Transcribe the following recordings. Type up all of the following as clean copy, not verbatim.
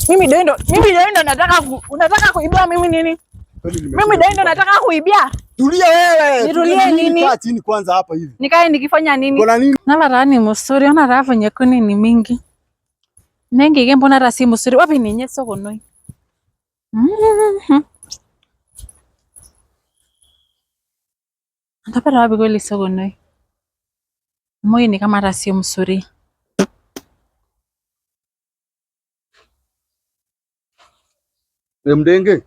Mimi ndio unataka kuibia mimi nini? Mimi ndio nataka kuibia. Tulia wewe. Nitulie nini? Kaa chini kwanza hapa hivi. Nikae nikifanya nini? Kuna nini? Na barani msuri ona rafu nyekuni ni mingi. Nengi gembo na rasi msuri wapi ni nyeso konoi. Ndapata wapi kweli soko noi. Moyo ni kama rasi msuri. Mdenge.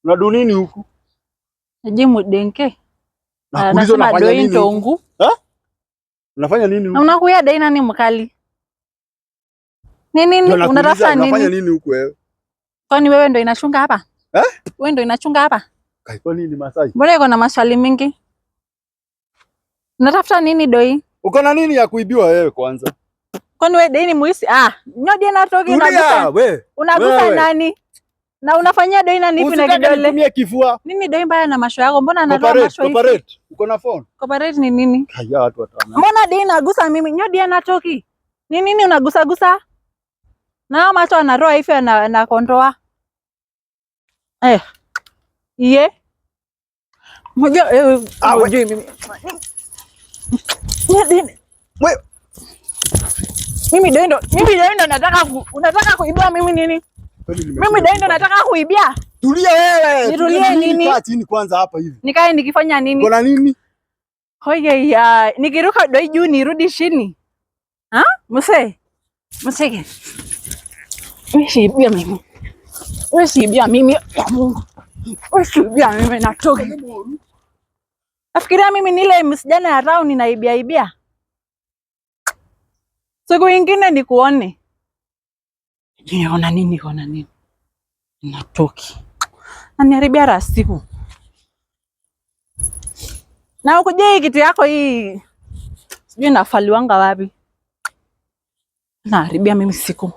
Unadu nini huku? Je, mdenge? Nakuuliza unafanya nini huku? Unafanya nini huku? Unakuya dai nani mkali? Nini unatafuta nini? Unafanya nini huku wewe? Kwani wewe ndio inachunga hapa? Wewe ndio inachunga hapa? Kwa nini Masai? Mbona uko na maswali mingi? Unatafuta nini doi? Uko na nini ya kuibiwa wewe kwanza? Kwani wewe dai ni muisi? Nyodi na toki na gusa. Wewe. Unagusa nani? Na unafanyia doi na nipi na kidole? Usitumie kifua. Nini doi mbaya na masho yako? Mbona anatoa masho hivi? Cooperate. Uko na phone? Cooperate ni nini? Haya watu watana. Mbona doi nagusa mimi? Nyodi na toki. Nini unagusa gusa? Na macho anaroa hivi na kondoa. Iye. Moja hujui mimi. Wewe. Mimi ndio unataka kuibia mimi nini? Mimi ndio nataka kuibia. Tulia wewe. Nitulie nini? Kaa chini kwanza hapa hivi. Nikae nikifanya nini? Kuna nini? Hoye ya, nikiruka doi juu nirudi chini. Mseke. Usibia mimi. Usibia mimi ya Mungu. Usibia mimi natoka. Nafikiria mimi nile msijana ya town ninaibia. Siku nyingine nikuone. Niona nini? Natoki. Naniharibia rasiku. Na ukuje hii kitu yako hii. Sijui nafaliwanga wapi. Naharibia mimi siku.